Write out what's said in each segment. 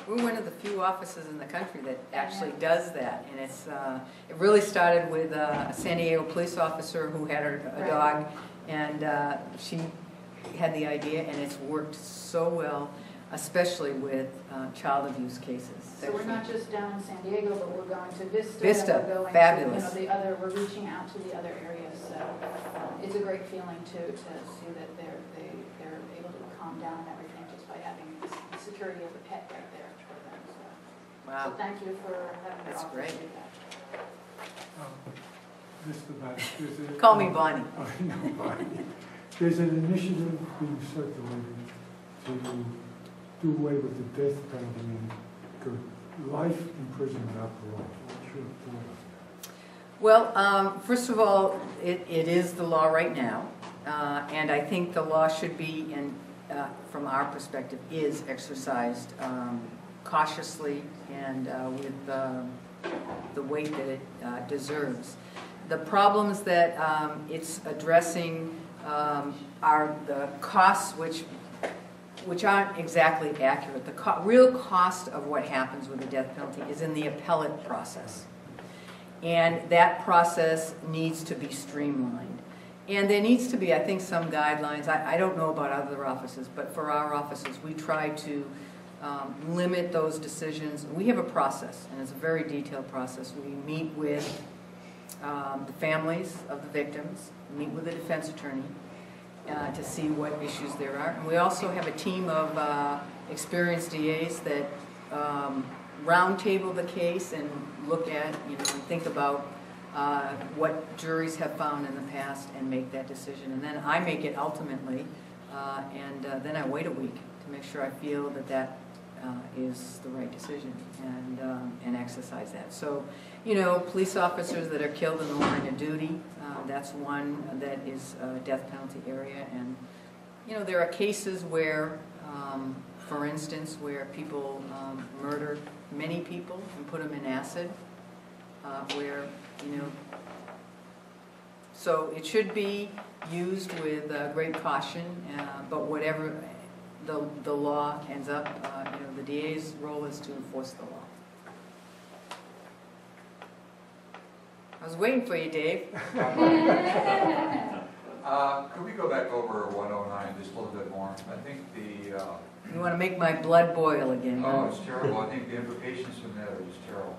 We're one of the few offices in the country that actually does that, and it really started with a San Diego police officer who had a dog, and she had the idea, and it's worked so well, especially with child abuse cases. So we're not just down in San Diego, but we're going to Vista. Vista, we're going fabulous. To, we're reaching out to the other areas. So it's a great feeling to see that they're able to calm down and everything just by having the security of the pet right there for them. So, wow. So thank you for having That's the great. to do that. Mr. Dumanis, Call me Bonnie. No, Bonnie. There's an initiative being circulated to do away with the death penalty and go life in prison without parole. What's your thought on that? Well, first of all, it is the law right now, and I think the law should be, from our perspective, is exercised cautiously and with the weight that it deserves. The problems that it's addressing are the costs, which aren't exactly accurate. The real cost of what happens with the death penalty is in the appellate process. And that process needs to be streamlined. And there needs to be, I think, some guidelines. I don't know about other offices, but for our offices, we try to limit those decisions. We have a process, and it's a very detailed process. We meet with the families of the victims, meet with the defense attorney, to see what issues there are. And we also have a team of experienced DAs that roundtable the case and look at, and think about what juries have found in the past and make that decision. And then I make it ultimately, and then I wait a week to make sure I feel that is the right decision and exercise that. So, police officers that are killed in the line of duty, that's one that is a death penalty area. And, there are cases where, for instance, where people murder many people and put them in acid, where, so it should be used with great caution, but whatever the law ends up, the DA's role is to enforce the law. I was waiting for you, Dave. Could we go back over 109 just a little bit more? I think the... You want to make my blood boil again. Oh, it's terrible. I think the implications from that are just terrible.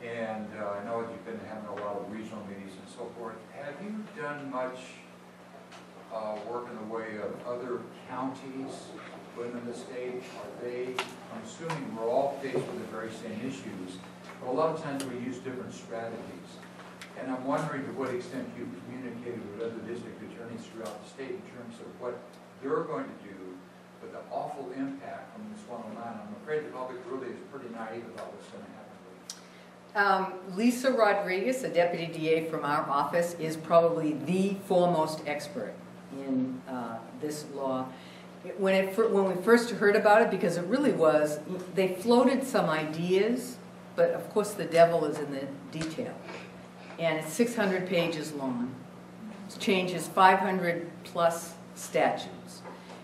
And I know you've been having a lot of regional meetings and so forth. Have you done much work in the way of other counties within the state? Are they, I'm assuming we're all faced with the very same issues, but a lot of times we use different strategies. And I'm wondering to what extent you've communicated with other district attorneys throughout the state in terms of what they're going to do with the awful impact from this 109. I'm afraid the public really is pretty naive about what's going to happen. Lisa Rodriguez, a deputy DA from our office, is probably the foremost expert in this law. When we first heard about it, because it really was, they floated some ideas, but of course the devil is in the detail. And it's 600 pages long. It changes 500 plus statutes.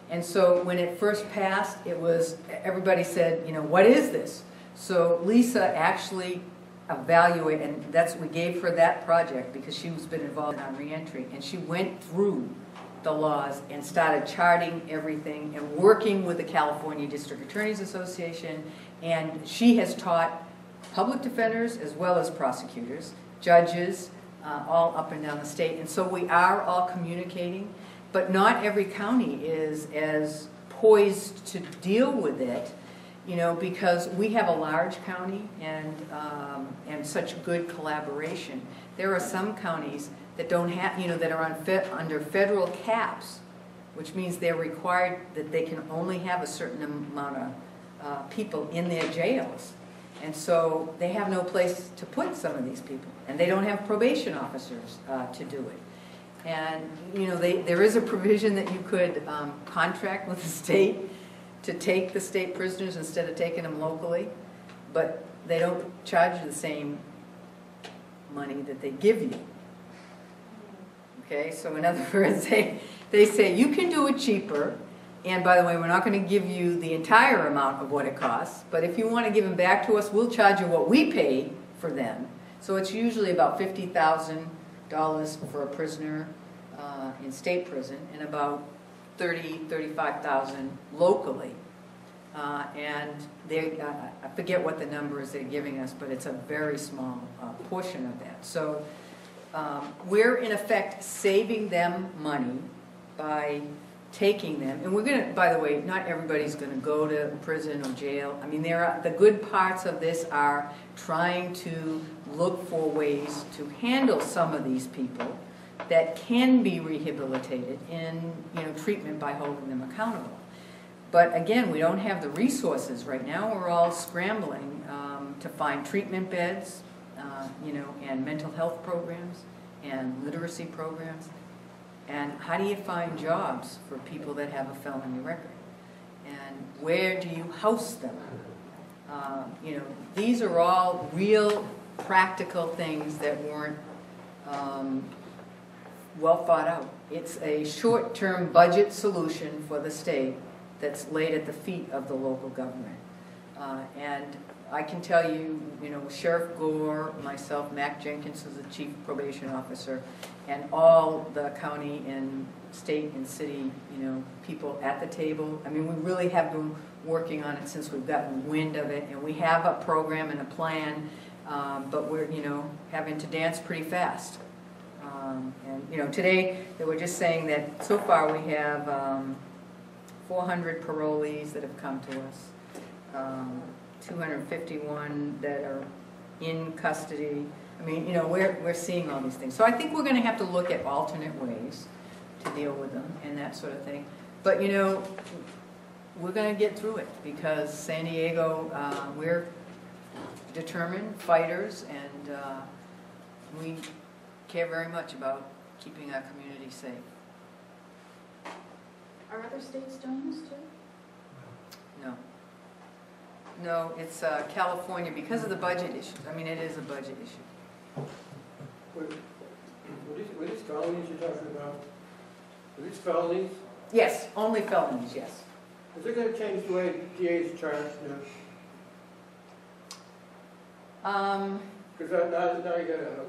And so when it first passed, everybody said, what is this? So Lisa actually evaluated, and we gave her that project because she's been involved in reentry, and she went through the laws and started charting everything and working with the California District Attorneys Association, and she has taught public defenders as well as prosecutors, judges, all up and down the state. And so we are all communicating, but not every county is as poised to deal with it, because we have a large county and such good collaboration. There are some counties that don't have, that are under federal caps, which means they're required that they can only have a certain amount of people in their jails. And so they have no place to put some of these people, and they don't have probation officers to do it. And there is a provision that you could contract with the state to take the state prisoners instead of taking them locally, but they don't charge you the same money that they give you. Okay, so in other words, they say you can do it cheaper, And by the way, we're not going to give you the entire amount of what it costs, but if you want to give them back to us, we'll charge you what we pay for them. So it's usually about $50,000 for a prisoner in state prison and about $35,000 locally. And I forget what the number is they're giving us, but it's a very small portion of that. So we're in effect saving them money by taking them, and we're going to, by the way, not everybody's going to go to prison or jail. I mean, the good parts of this are trying to look for ways to handle some of these people that can be rehabilitated in, treatment by holding them accountable. But again, we don't have the resources right now. We're all scrambling to find treatment beds, and mental health programs and literacy programs. And how do you find jobs for people that have a felony record? And where do you house them? These are all real practical things that weren't well thought out. It's a short-term budget solution for the state that's laid at the feet of the local government. And I can tell you, Sheriff Gore, myself, Mac Jenkins, who's the chief probation officer, and all the county and state and city, people at the table. I mean, we really have been working on it since we've gotten wind of it, and we have a program and a plan, but we're, having to dance pretty fast. And, today they were just saying that so far we have 400 parolees that have come to us. 251 that are in custody. I mean, we're seeing all these things. So I think we're going to have to look at alternate ways to deal with them and that sort of thing. But, we're going to get through it because San Diego, we're determined fighters, and we care very much about keeping our community safe. Are other states doing this too? No. No, it's California because of the budget issues. I mean, it is a budget issue. Were these felonies you're talking about? Are these felonies? Yes, only felonies, yes. Is it going to change the way DAs charge now? Because now you got a...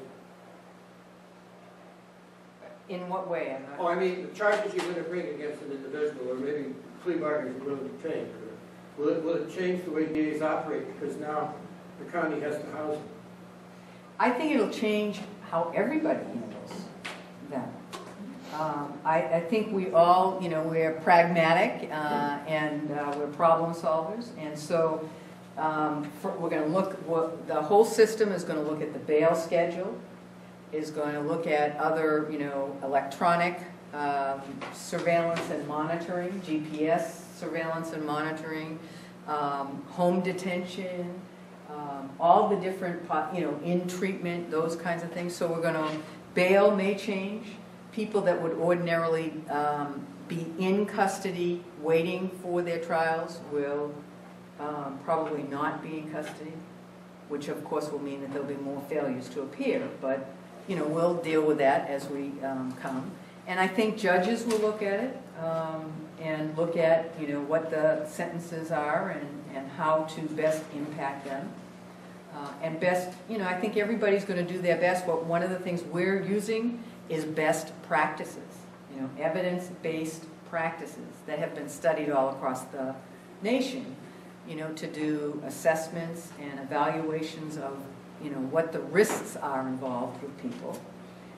In what way? I'm not... Oh, I mean, the charges you're going to bring against an individual, or maybe plea bargains are going to change. Will it change the way DAs operate because now the county has to house them? I think it'll change how everybody handles them. I think we all, we're pragmatic and we're problem solvers, and so we're going to look. The whole system is going to look at the bail schedule, is going to look at other, electronic surveillance and monitoring, GPS surveillance and monitoring, home detention, all the different, in treatment, those kinds of things. So we're going to, bail may change. People that would ordinarily be in custody waiting for their trials will probably not be in custody, which of course will mean that there'll be more failures to appear. But, we'll deal with that as we come. And I think judges will look at it and look at, what the sentences are and how to best impact them. And best, I think everybody's going to do their best, but one of the things we're using is best practices, evidence-based practices that have been studied all across the nation, to do assessments and evaluations of, what the risks are involved with people,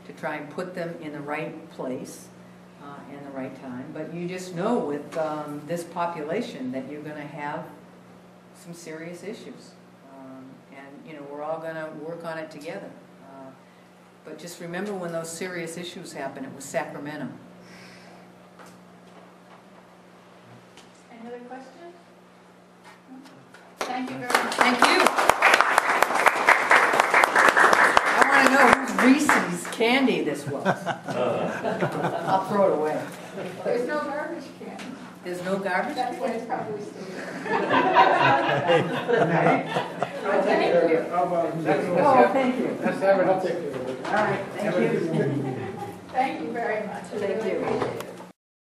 to try and put them in the right place and the right time. But you just know with this population that you're going to have some serious issues. And, we're all going to work on it together. But just remember when those serious issues happened, it was Sacramento. Any other questions? Thank you very much. Thank you. I want to know whose Reese's candy this was. I'll throw it away. There's no garbage can. There's no garbage That's can? why it's probably still I'll take care of it. How about Oh, thank you. Let's have it, I'll take care of it. All right, thank you. Thank you very much. I Thank really you. appreciate it.